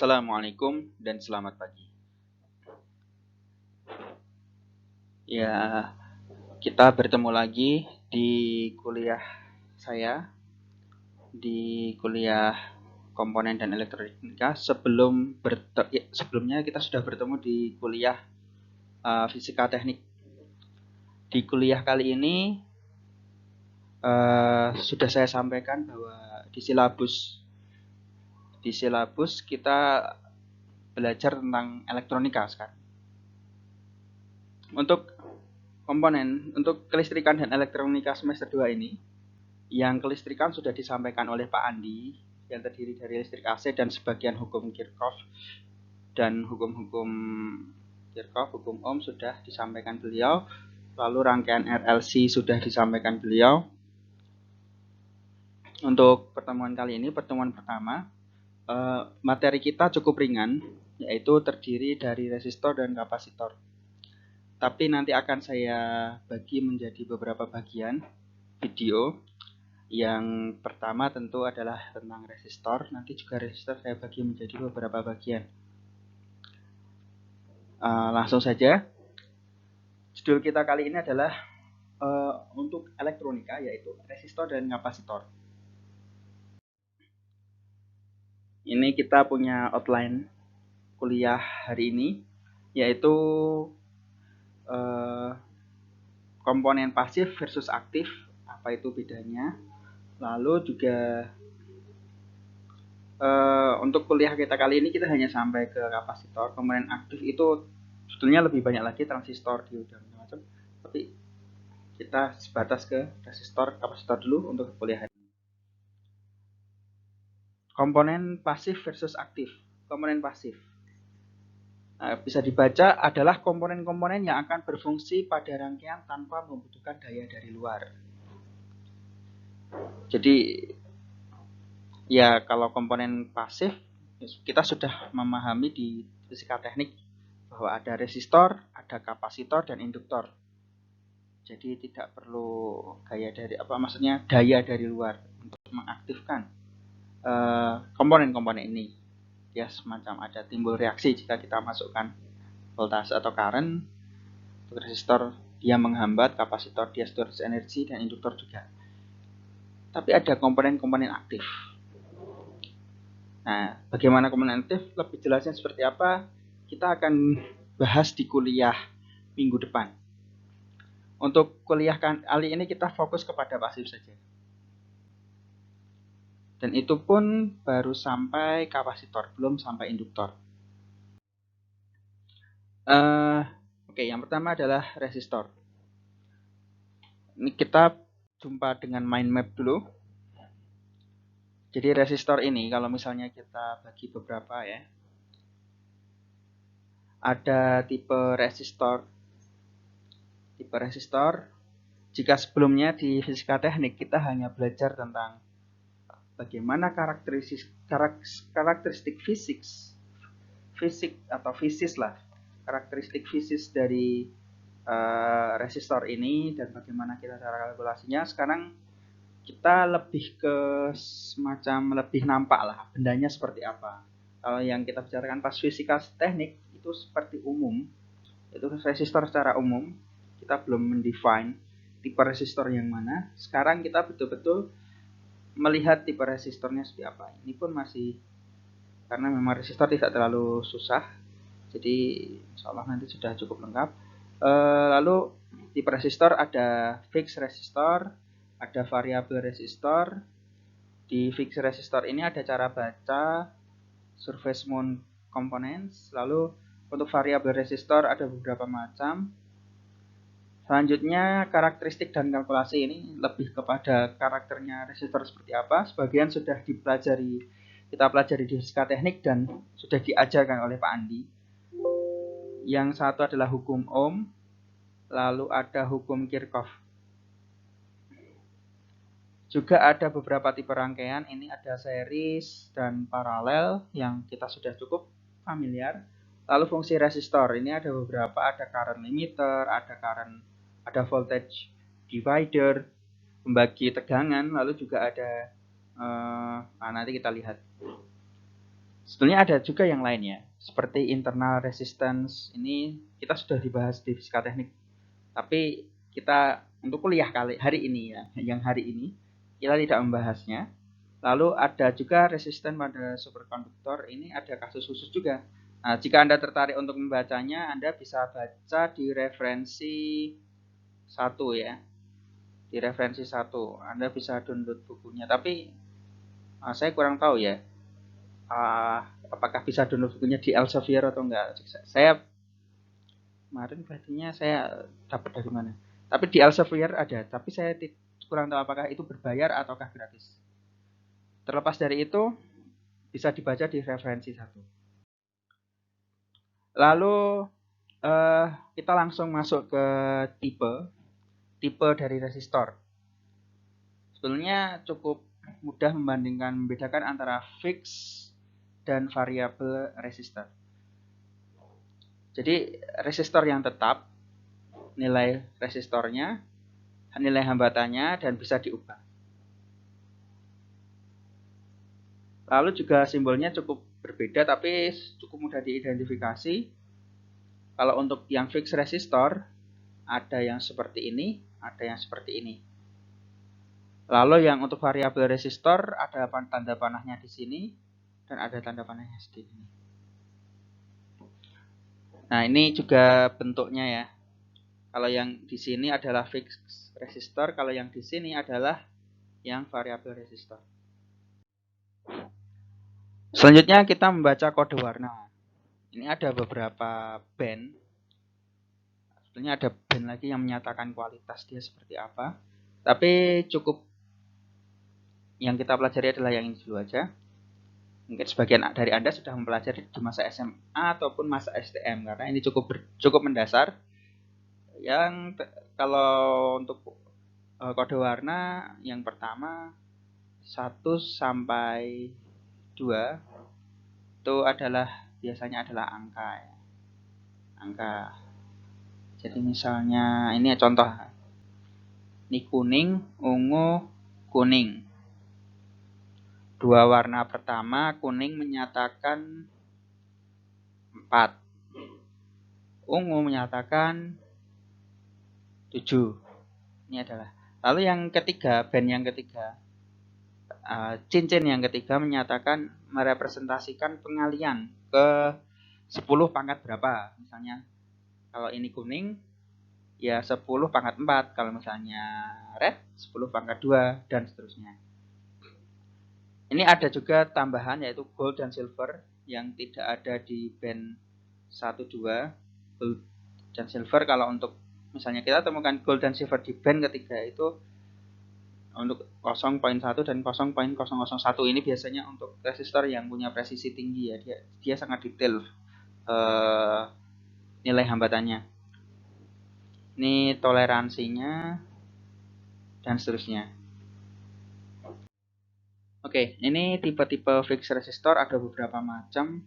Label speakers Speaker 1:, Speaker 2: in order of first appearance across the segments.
Speaker 1: Assalamualaikum dan selamat pagi. Ya, kita bertemu lagi di kuliah saya, di kuliah komponen dan elektronika. Sebelumnya kita sudah bertemu di kuliah fisika teknik. Di kuliah kali ini sudah saya sampaikan bahwa di silabus kita belajar tentang elektronika sekarang. Untuk kelistrikan dan elektronika semester 2 ini, yang kelistrikan sudah disampaikan oleh Pak Andi, yang terdiri dari listrik AC dan sebagian hukum Kirchhoff dan hukum Ohm sudah disampaikan beliau. Lalu rangkaian RLC sudah disampaikan beliau. Untuk pertemuan kali ini, pertemuan pertama, materi kita cukup ringan, yaitu terdiri dari resistor dan kapasitor. Tapi nanti akan saya bagi menjadi beberapa bagian video. Yang pertama tentu adalah tentang resistor. Nanti juga resistor saya bagi menjadi beberapa bagian. Langsung saja. Judul kita kali ini adalah untuk elektronika, yaitu resistor dan kapasitor. Ini kita punya outline kuliah hari ini, yaitu komponen pasif versus aktif, apa itu bedanya. Lalu juga untuk kuliah kita kali ini kita hanya sampai ke kapasitor. Komponen aktif itu sebetulnya lebih banyak lagi, transistor, dioda, macam-macam. Tapi kita sebatas ke resistor, kapasitor dulu untuk kuliah hari ini. Komponen pasif versus aktif. Komponen pasif bisa dibaca adalah komponen-komponen yang akan berfungsi pada rangkaian tanpa membutuhkan daya dari luar. Jadi ya, kalau komponen pasif kita sudah memahami di fisika teknik bahwa ada resistor, ada kapasitor dan induktor. Jadi tidak perlu daya dari luar untuk mengaktifkan komponen-komponen ini. Ya, semacam ada timbul reaksi jika kita masukkan voltase atau current. Untuk resistor dia menghambat, kapasitor dia storage energi, dan induktor juga. Tapi ada komponen-komponen aktif. Nah, bagaimana komponen aktif? Lebih jelasnya seperti apa? Kita akan bahas di kuliah minggu depan. Untuk kuliah kali ini kita fokus kepada pasif saja. Dan itu pun baru sampai kapasitor, belum sampai induktor. Oke, yang pertama adalah resistor. Ini kita jumpa dengan mind map dulu. Jadi resistor ini kalau misalnya kita bagi beberapa ya. Ada tipe resistor. Tipe resistor, jika sebelumnya di fisika teknik kita hanya belajar tentang bagaimana karakteristik fisik atau fisis lah, karakteristik fisis dari resistor ini dan bagaimana kita cara kalkulasinya. Sekarang kita lebih ke semacam lebih nampak lah bendanya seperti apa. Kalau yang kita bicarakan pas fisika teknik itu seperti umum, itu resistor secara umum. Kita belum mendefine tipe resistor yang mana. Sekarang kita betul-betul melihat tipe resistornya seperti apa. Ini pun masih, karena memang resistor tidak terlalu susah, jadi insya Allah nanti sudah cukup lengkap. Lalu tipe resistor ada fixed resistor, ada variabel resistor. Di fixed resistor ini ada cara baca surface mount components. Lalu untuk variabel resistor ada beberapa macam. Selanjutnya karakteristik dan kalkulasi, ini lebih kepada karakternya resistor seperti apa. Sebagian sudah kita pelajari di fisika teknik dan sudah diajarkan oleh Pak Andi. Yang satu adalah hukum Ohm, lalu ada hukum Kirchhoff. Juga ada beberapa tipe rangkaian, ini ada series dan paralel yang kita sudah cukup familiar. Lalu fungsi resistor, ini ada beberapa, ada current limiter, ada voltage divider, pembagi tegangan, lalu juga ada nanti kita lihat. Sebetulnya ada juga yang lainnya, seperti internal resistance. Ini kita sudah dibahas di fisika teknik, tapi kita untuk kuliah kali hari ini ya, yang hari ini kita tidak membahasnya. Lalu ada juga resisten pada superkonduktor, ini ada kasus khusus juga. Nah, jika Anda tertarik untuk membacanya, Anda bisa baca di referensi 1 ya. Di referensi 1, Anda bisa download bukunya, tapi saya kurang tahu ya. Apakah bisa download bukunya di Elsevier atau enggak. Saya kemarin pastinya saya dapat dari mana. Tapi di Elsevier ada, tapi saya kurang tahu apakah itu berbayar ataukah gratis. Terlepas dari itu, bisa dibaca di referensi 1. Lalu kita langsung masuk ke tipe dari resistor. Sebetulnya cukup mudah membedakan antara fix dan variabel resistor. Jadi resistor yang tetap, nilai resistornya, nilai hambatannya, dan bisa diubah. Lalu juga simbolnya cukup berbeda, tapi cukup mudah diidentifikasi. Kalau untuk yang fix resistor, ada yang seperti ini, ada yang seperti ini. Lalu yang untuk variabel resistor, ada tanda panahnya di sini, dan ada tanda panahnya di sini. Nah, ini juga bentuknya ya. Kalau yang di sini adalah fix resistor, kalau yang di sini adalah yang variabel resistor. Selanjutnya kita membaca kode warna. Ini ada beberapa band. Sebetulnya ada band lagi yang menyatakan kualitas dia seperti apa. Tapi cukup yang kita pelajari adalah yang ini dulu aja. Mungkin sebagian dari Anda sudah mempelajari di masa SMA ataupun masa STM, karena ini cukup mendasar. Yang kalau untuk kode warna yang pertama 1 sampai 2 itu biasanya adalah angka ya. Angka. Jadi misalnya ini contoh. Ini kuning, ungu, kuning. Dua warna pertama, kuning menyatakan 4. Ungu menyatakan 7. Ini adalah. Lalu yang ketiga, band yang ketiga, cincin yang ketiga menyatakan merepresentasikan pengalian ke 10 pangkat berapa. Misalnya kalau ini kuning, ya 10 pangkat 4. Kalau misalnya red, 10 pangkat 2, dan seterusnya. Ini ada juga tambahan yaitu gold dan silver yang tidak ada di band 1, 2. Gold dan silver kalau untuk misalnya kita temukan gold dan silver di band ketiga itu untuk 0.1 dan 0.001 ini biasanya untuk resistor yang punya presisi tinggi ya. Dia sangat detail nilai hambatannya. Ini toleransinya dan seterusnya. Oke, ini tipe-tipe fix resistor ada beberapa macam.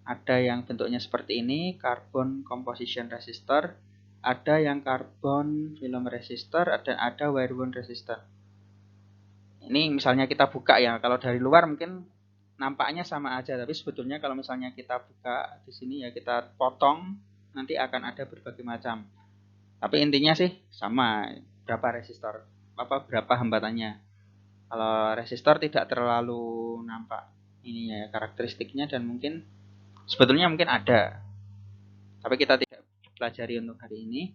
Speaker 1: Ada yang bentuknya seperti ini, carbon composition resistor. Ada yang carbon film resistor, dan ada wire wound resistor. Ini misalnya kita buka ya, kalau dari luar mungkin nampaknya sama aja, tapi sebetulnya kalau misalnya kita buka di sini ya kita potong, nanti akan ada berbagai macam. Tapi intinya sih sama, berapa resistor, berapa hambatannya. Kalau resistor tidak terlalu nampak ininya ya, karakteristiknya, dan mungkin sebetulnya mungkin ada, tapi kita tidak pelajari untuk hari ini.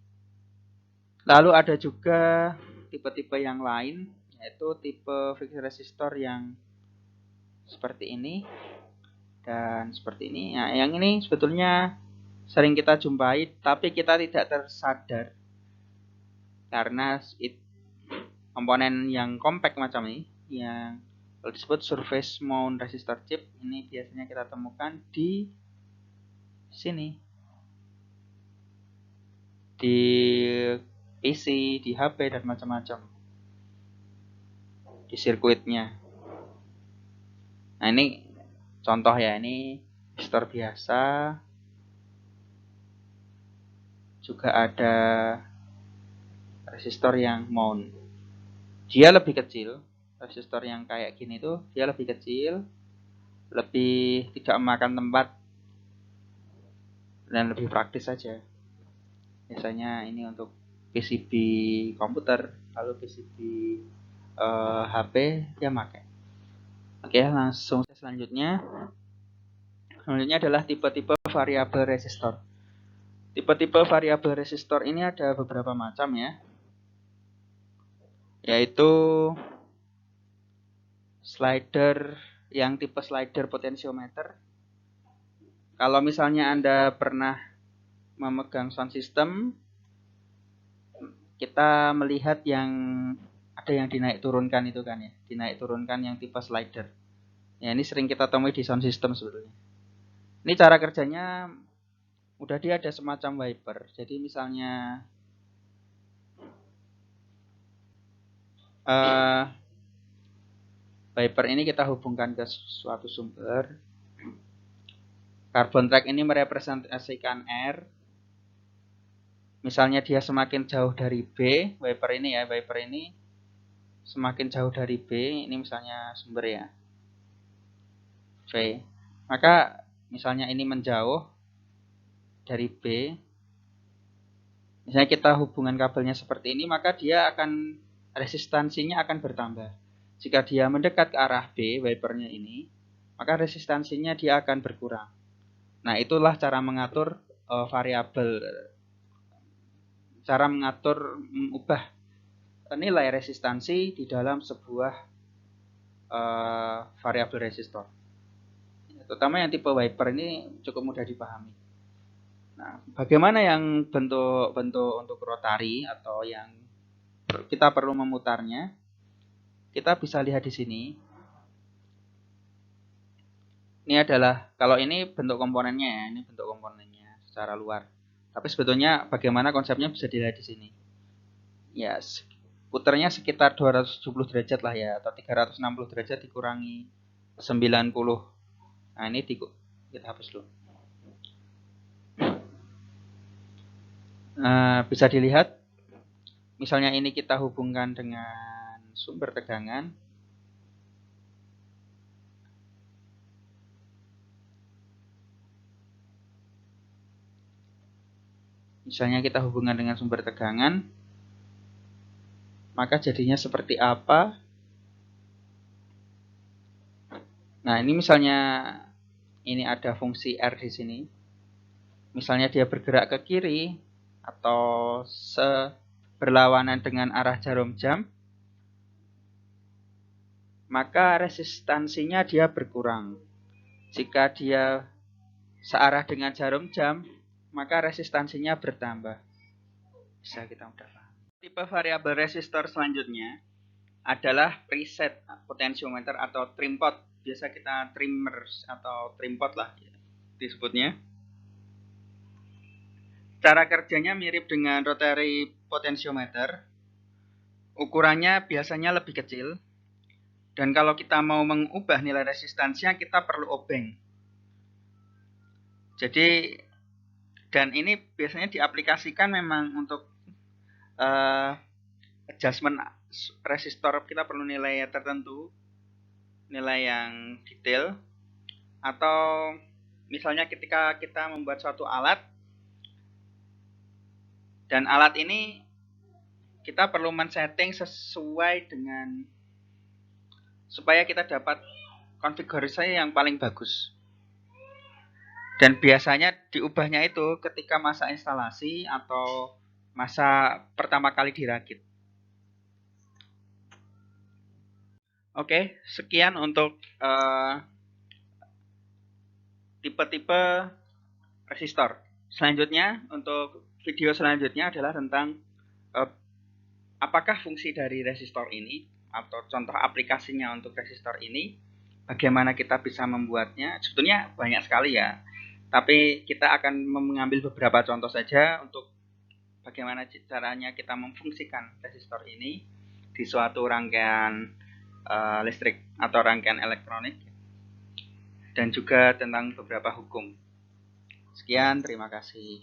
Speaker 1: Lalu ada juga tipe-tipe yang lain, yaitu tipe fixed resistor yang seperti ini dan seperti ini. Nah, yang ini sebetulnya sering kita jumpai, tapi kita tidak tersadar karena komponen yang compact macam ini, yang disebut surface mount resistor chip, ini biasanya kita temukan di sini, di PC, di HP, dan macam-macam, di sirkuitnya. Nah, ini contoh ya, ini resistor biasa. Juga ada resistor yang mount. Dia lebih kecil. Resistor yang kayak gini tuh dia lebih kecil. lebih tidak memakan tempat dan lebih praktis saja. Biasanya ini untuk PCB komputer, lalu PCB HP ya pakai. Oke, langsung selanjutnya. Selanjutnya adalah tipe-tipe variabel resistor. Tipe-tipe variabel resistor ini ada beberapa macam ya, yaitu slider yang tipe slider potentiometer. Kalau misalnya Anda pernah memegang sound system, kita melihat yang ada yang dinaik turunkan itu kan ya, dinaik turunkan yang tipe slider. Ya, ini sering kita temui di sound system sebetulnya. Ini cara kerjanya udah dia ada semacam wiper. Jadi misalnya wiper ini kita hubungkan ke suatu sumber. Carbon track ini merepresentasikan R. Misalnya dia semakin jauh dari B, wiper ini ya, wiper ini semakin jauh dari B, ini misalnya sumber ya, V. Maka misalnya ini menjauh dari B, misalnya kita hubungan kabelnya seperti ini, maka dia akan, resistansinya akan bertambah. Jika dia mendekat ke arah B, wipernya ini, maka resistansinya dia akan berkurang. Nah, itulah cara mengatur variabel, cara mengatur mengubah nilai resistansi di dalam sebuah variabel resistor. Terutama yang tipe wiper ini cukup mudah dipahami. Nah, bagaimana yang bentuk untuk rotari atau yang kita perlu memutarnya? Kita bisa lihat di sini. Ini adalah, kalau ini bentuk komponennya ya, ini bentuk komponennya secara luar. Tapi sebetulnya bagaimana konsepnya bisa dilihat di sini. Ya, puternya sekitar 270 derajat lah ya, atau 360 derajat dikurangi 90. Nah, ini kita hapus dulu. Bisa dilihat, misalnya ini kita hubungkan dengan sumber tegangan. Misalnya kita hubungan dengan sumber tegangan, maka jadinya seperti apa? Nah, ini misalnya ini ada fungsi R di sini. Misalnya dia bergerak ke kiri atau berlawanan dengan arah jarum jam, maka resistansinya dia berkurang. Jika dia searah dengan jarum jam, maka resistansinya bertambah. Bisa kita mudah paham. Tipe variabel resistor selanjutnya adalah preset potentiometer atau trim pot. Biasa kita trimmers atau trim pot lah disebutnya. Cara kerjanya mirip dengan rotary potentiometer. Ukurannya biasanya lebih kecil. Dan kalau kita mau mengubah nilai resistansinya, kita perlu obeng. Jadi, dan ini biasanya diaplikasikan memang untuk adjustment resistor, kita perlu nilai tertentu, nilai yang detail. Atau misalnya ketika kita membuat suatu alat, dan alat ini kita perlu men-setting sesuai dengan, supaya kita dapat konfigurasi yang paling bagus. Dan biasanya diubahnya itu ketika masa instalasi atau masa pertama kali dirakit. Oke, sekian untuk tipe-tipe resistor. Selanjutnya, untuk video selanjutnya adalah tentang apakah fungsi dari resistor ini, atau contoh aplikasinya untuk resistor ini, bagaimana kita bisa membuatnya. Sebetulnya banyak sekali ya, tapi kita akan mengambil beberapa contoh saja untuk bagaimana caranya kita memfungsikan resistor ini di suatu rangkaian listrik atau rangkaian elektronik, dan juga tentang beberapa hukum. Sekian, terima kasih.